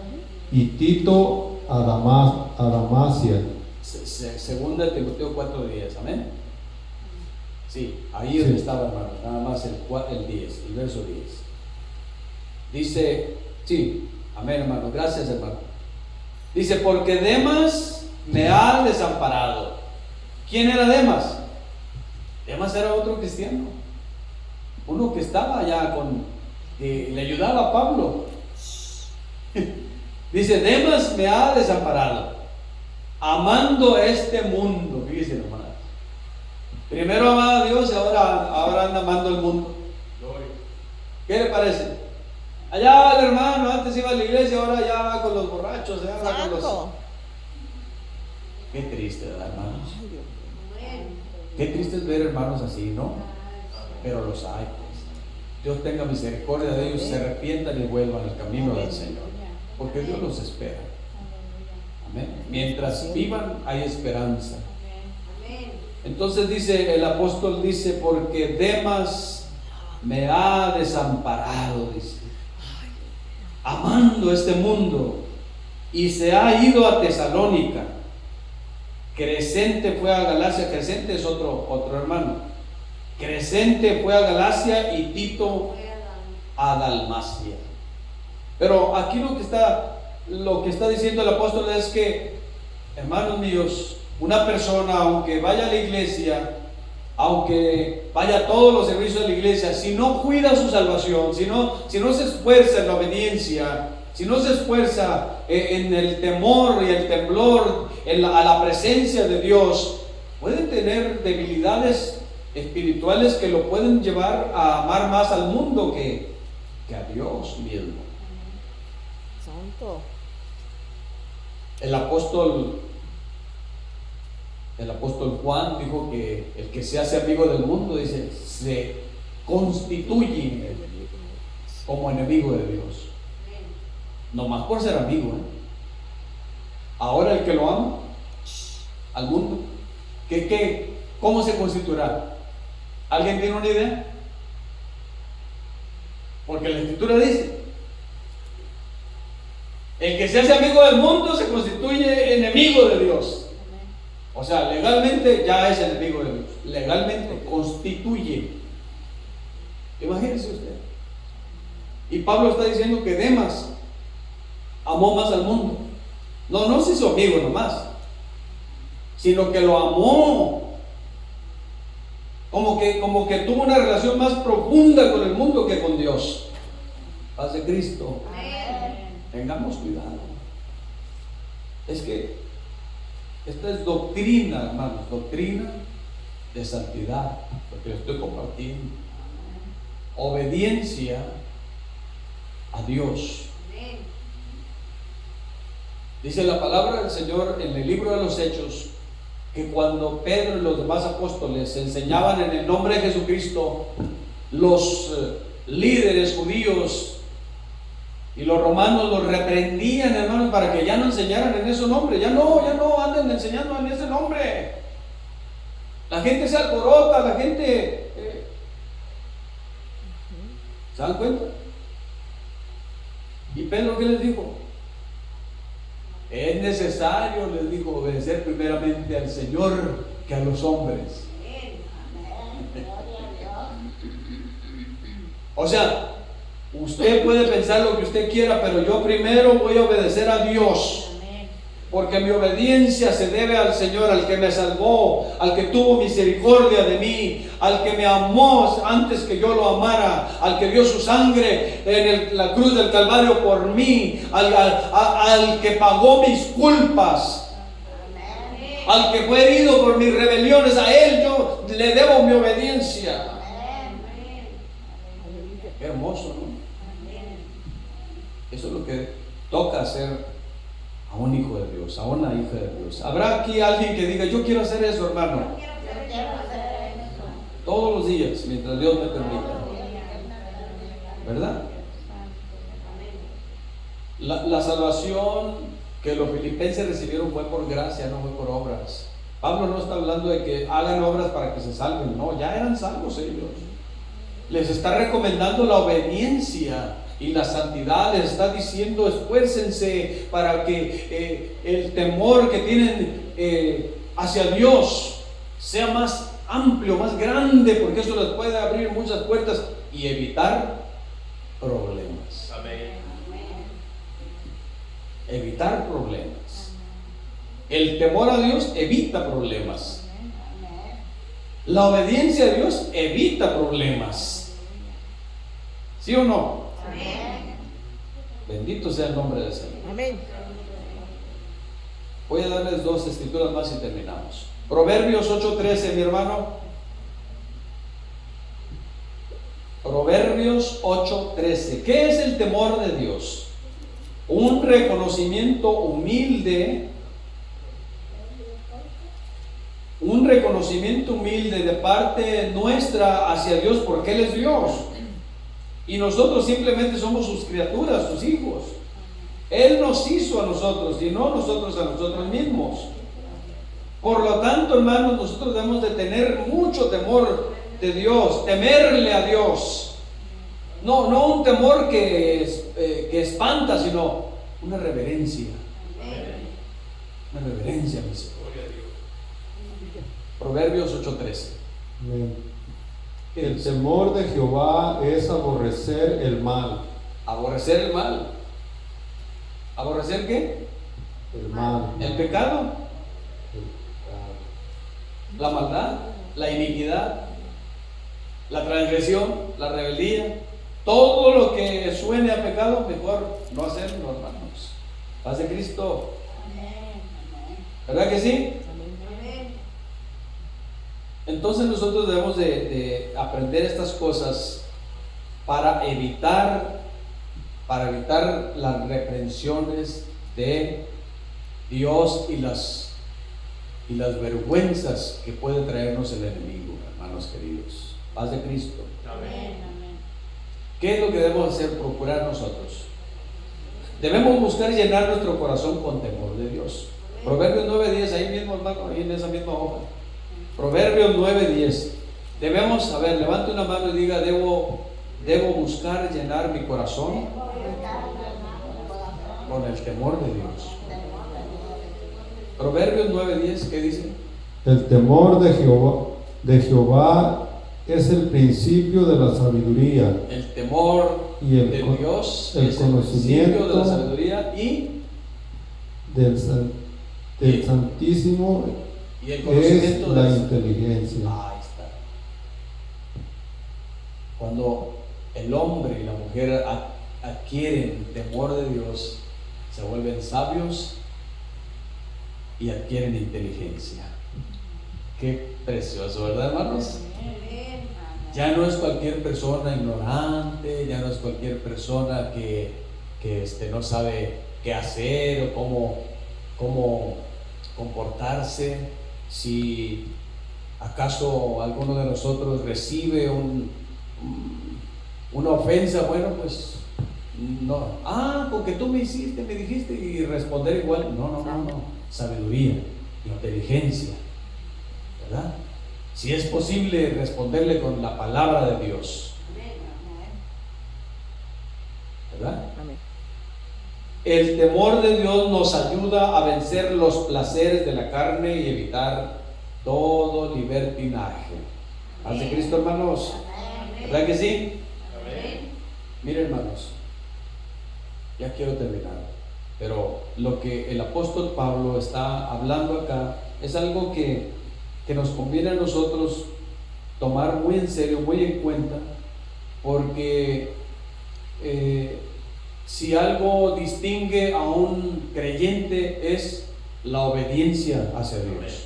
D: y Tito a Damasia.
A: Segunda Timoteo 4:10, amén. Sí, ahí es donde estaba, hermano, nada más el 10, el verso 10. Dice, sí, amén, hermano, gracias, hermano. Dice, porque Demas me ha desamparado. ¿Quién era Demas? Demas era otro cristiano, uno que estaba allá que le ayudaba a Pablo. Dice, Demas me ha desamparado, amando este mundo. Fíjense, hermano. Primero amaba a Dios y ahora anda amando el mundo. ¿Qué le parece? Allá el hermano antes iba a la iglesia, ahora ya va con los borrachos, ya va con los... Qué triste, ¿verdad, hermanos? Qué triste es ver hermanos así, ¿no? Pero los hay, pues. Dios tenga misericordia de ellos, se arrepientan y vuelvan al camino del Señor, porque Dios los espera. Amén. Mientras vivan hay esperanza. Entonces dice el apóstol, dice, porque Demas me ha desamparado, dice, amando este mundo, y se ha ido a Tesalónica. Crescente fue a Galacia. Crescente es otro hermano. Crescente fue a Galacia y Tito a Dalmacia. Pero aquí lo que está diciendo el apóstol es que, hermanos míos, una persona, aunque vaya a la iglesia, aunque vaya a todos los servicios de la iglesia, si no cuida su salvación, si no se esfuerza en la obediencia, si no se esfuerza en el temor y el temblor a la presencia de Dios, pueden tener debilidades espirituales que lo pueden llevar a amar más al mundo que a Dios mismo.
C: Santo.
A: El apóstol Juan dijo que el que se hace amigo del mundo, dice, se constituye como enemigo de Dios. No más por ser amigo, Ahora el que lo ama al mundo, ¿cómo se constituirá? ¿Alguien tiene una idea? Porque la Escritura dice, el que se hace amigo del mundo se constituye enemigo de Dios. O sea, legalmente ya es enemigo de Dios. Legalmente constituye. Imagínese usted. Y Pablo está diciendo que Demas amó más al mundo. No se hizo amigo nomás, sino que lo amó. Como que tuvo una relación más profunda con el mundo que con Dios. Paz de Cristo. Tengamos cuidado. Es que esta es doctrina, hermanos, doctrina de santidad, lo que les estoy compartiendo. obediencia a Dios. Dice la palabra del Señor en el libro de los Hechos que cuando Pedro y los demás apóstoles enseñaban en el nombre de Jesucristo, los líderes judíos y los romanos los reprendían, hermanos, para que ya no enseñaran en ese nombre. Ya no anden enseñando en ese nombre. La gente se alborota, la gente ¿se dan cuenta? ¿Y Pedro qué les dijo? Es necesario, les dijo, obedecer primeramente al Señor que a los hombres. O sea, usted puede pensar lo que usted quiera, pero yo primero voy a obedecer a Dios. Porque mi obediencia se debe al Señor, al que me salvó, al que tuvo misericordia de mí, al que me amó antes que yo lo amara, al que dio su sangre en la cruz del Calvario por mí, al que pagó mis culpas, al que fue herido por mis rebeliones. A Él yo le debo mi obediencia. Qué hermoso, ¿no? Eso es lo que toca hacer a un hijo de Dios, a una hija de Dios. ¿Habrá aquí alguien que diga, yo quiero hacer eso, hermano? Todos los días, mientras Dios me permita. ¿Verdad? La salvación que los filipenses recibieron fue por gracia, no fue por obras. Pablo no está hablando de que hagan obras para que se salven. No, ya eran salvos ellos. Les está recomendando la obediencia y la santidad. Les está diciendo, esfuércense para que el temor que tienen hacia Dios sea más amplio, más grande, porque eso les puede abrir muchas puertas y evitar problemas.
B: Amén.
A: Evitar problemas. El temor a Dios evita problemas. La obediencia a Dios evita problemas. ¿Sí o no?
B: Amén.
A: Bendito sea el nombre del Señor.
C: Amén.
A: Voy a darles dos escrituras más y terminamos. Proverbios 8:13, mi hermano. Proverbios 8:13. ¿Qué es el temor de Dios? Un reconocimiento humilde. Un reconocimiento humilde de parte nuestra hacia Dios, porque Él es Dios. Y nosotros simplemente somos sus criaturas, sus hijos. Él nos hizo a nosotros y no nosotros a nosotros mismos. Por lo tanto, hermanos, nosotros debemos de tener mucho temor de Dios, temerle a Dios. No un temor que espanta, sino una reverencia. Una reverencia, mis hijos. Proverbios 8:13.
D: Amén. El temor de Jehová es aborrecer el mal.
A: Aborrecer el mal. ¿Aborrecer qué?
D: El mal.
A: El pecado, la maldad, la iniquidad, la transgresión, la rebeldía. Todo lo que suene a pecado, mejor no hacerlo, hermanos. Paz de Cristo. ¿Verdad que sí? Entonces nosotros debemos de aprender estas cosas para evitar las reprensiones de Dios y las vergüenzas que puede traernos el enemigo, hermanos queridos. Paz de Cristo.
B: Amén.
A: ¿Qué es lo que debemos hacer? Procurar nosotros. Debemos buscar llenar nuestro corazón con temor de Dios. Proverbios 9:10, ahí mismo, hermano, ahí en esa misma hoja. Proverbios 9:10. Debemos, levante una mano y diga, debo buscar llenar mi corazón con el temor de Dios. Proverbios 9:10, ¿qué dice?
D: El temor de Jehová es el principio de la sabiduría.
A: El temor
D: Y el
A: de
D: con-
A: Dios
D: el
A: es el principio de la
D: conocimiento
A: sabiduría y
D: del Santísimo
A: el
D: es
A: conocimiento
D: la
A: de
D: inteligencia.
A: Ahí está. Cuando el hombre y la mujer adquieren temor de Dios, se vuelven sabios y adquieren inteligencia. Qué precioso, ¿verdad, hermanos? Ya no es cualquier persona ignorante, ya no es cualquier persona que no sabe qué hacer o cómo comportarse. Si acaso alguno de nosotros recibe una ofensa, bueno, pues no, porque tú me hiciste, me dijiste, y responder igual, no, sabiduría, inteligencia, ¿verdad? Si es posible responderle con la palabra de Dios, ¿verdad?
C: Amén.
A: El temor de Dios nos ayuda a vencer los placeres de la carne y evitar todo libertinaje. ¿Paz de Cristo, hermanos? ¿Verdad que sí? Miren, hermanos, ya quiero terminar, pero lo que el apóstol Pablo está hablando acá es algo que nos conviene a nosotros tomar muy en serio, muy en cuenta, porque si algo distingue a un creyente es la obediencia hacia Dios.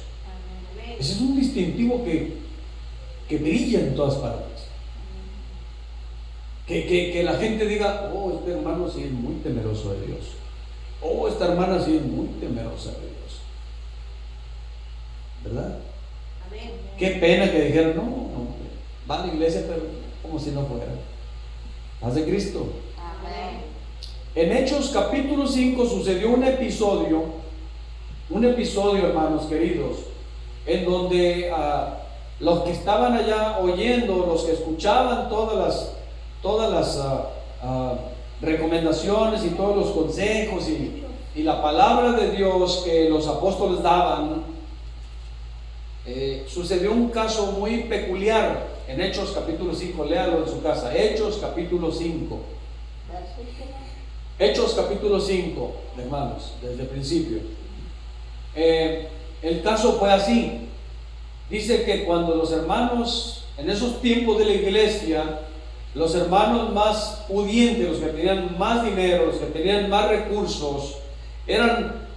A: Ese es un distintivo que brilla en todas partes. Que la gente diga, este hermano sí es muy temeroso de Dios. Esta hermana sí es muy temerosa de Dios. ¿Verdad? Qué pena que dijeran, no, va a la iglesia, pero como si no fuera. Paz de Cristo. En Hechos capítulo 5 sucedió un episodio, hermanos queridos, en donde los que estaban allá oyendo, los que escuchaban todas las recomendaciones y todos los consejos y la palabra de Dios que los apóstoles daban, sucedió un caso muy peculiar en Hechos capítulo 5, léalo en su casa, Hechos capítulo 5. Hechos capítulo 5, hermanos, desde el principio. El caso fue así. Dice que cuando los hermanos, en esos tiempos de la iglesia, los hermanos más pudientes, los que tenían más dinero, los que tenían más recursos,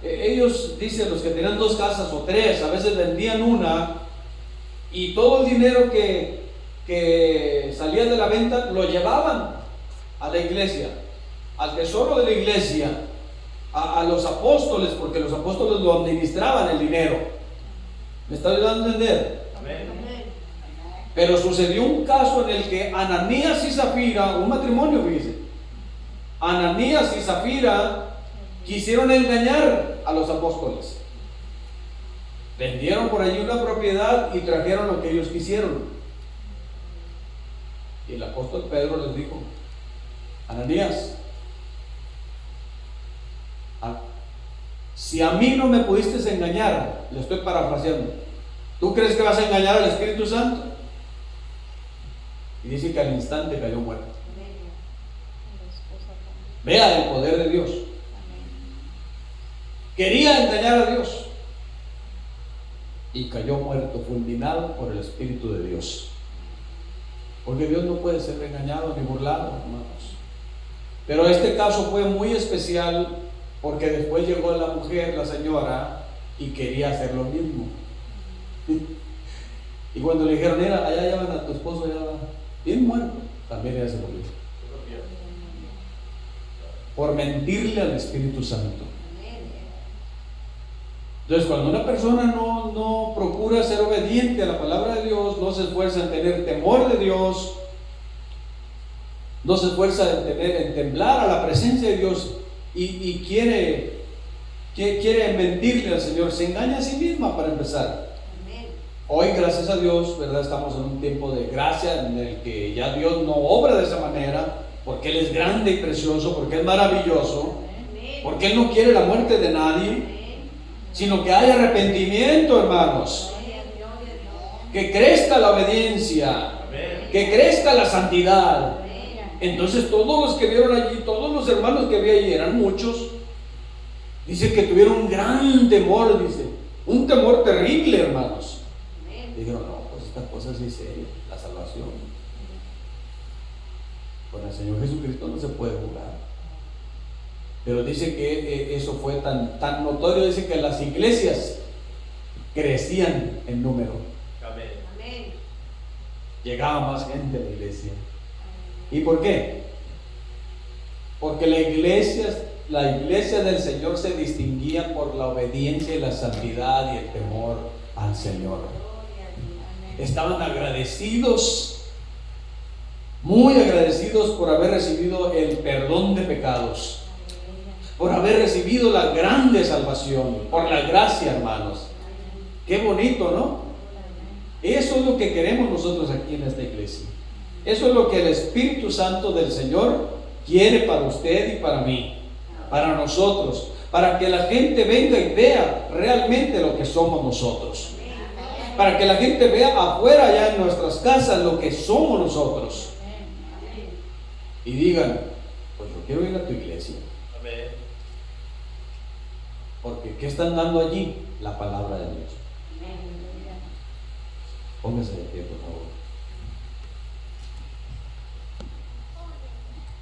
A: ellos, dicen, los que tenían 2 casas o 3, a veces vendían una, y todo el dinero que salía de la venta lo llevaban a la iglesia, al tesoro de la iglesia, a los apóstoles, porque los apóstoles lo administraban el dinero. ¿Me está ayudando a entender?
B: Amén.
A: Pero sucedió un caso en el que Ananías y Zafira, un matrimonio, fíjense, Ananías y Zafira quisieron engañar a los apóstoles. Vendieron por allí una propiedad y trajeron lo que ellos quisieron. Y el apóstol Pedro les dijo, Ananías, si a mí no me pudiste engañar, le estoy parafraseando, ¿tú crees que vas a engañar al Espíritu Santo? Y dice que al instante cayó muerto. Vea el poder de Dios. Quería engañar a Dios y cayó muerto, fulminado por el Espíritu de Dios. Porque Dios no puede ser engañado ni burlado, hermanos. Pero este caso fue muy especial porque después llegó la mujer, la señora, y quería hacer lo mismo. Y cuando le dijeron, mira, allá llevan a tu esposo, ya bien muerto, también ella se murió. Por mentirle al Espíritu Santo. Entonces, cuando una persona no procura ser obediente a la palabra de Dios, no se esfuerza en tener temor de Dios, no se esfuerza en temblar a la presencia de Dios y quiere mentirle al Señor, se engaña a sí misma para empezar. Hoy, gracias a Dios, ¿verdad? Estamos en un tiempo de gracia en el que ya Dios no obra de esa manera, porque Él es grande y precioso, porque es maravilloso, porque Él no quiere la muerte de nadie, sino que haya arrepentimiento, hermanos, que crezca la obediencia, que crezca la santidad. Entonces todos los que vieron allí, todos los hermanos que había allí, eran muchos, dice que tuvieron un gran temor, dice, un temor terrible, hermanos. Dijeron, no, pues esta cosa sí es seria, la salvación. Con el Señor Jesucristo no se puede jugar. Pero dice que eso fue tan notorio, dice que las iglesias crecían en número.
B: Amén.
A: llegaba más gente a la iglesia. ¿Y por qué? Porque la iglesia del Señor se distinguía por la obediencia y la santidad y el temor al Señor. Estaban agradecidos, muy agradecidos por haber recibido el perdón de pecados, por haber recibido la grande salvación, por la gracia, hermanos. Qué bonito, ¿no? Eso es lo que queremos nosotros aquí en esta iglesia. Eso es lo que el Espíritu Santo del Señor quiere para usted y para mí, para nosotros, para que la gente venga y vea realmente lo que somos nosotros, para que la gente vea afuera, allá en nuestras casas, lo que somos nosotros, y digan: pues yo quiero ir a tu iglesia.
B: Amén.
A: Porque ¿qué están dando allí? La palabra de Dios. Póngase de pie, por favor.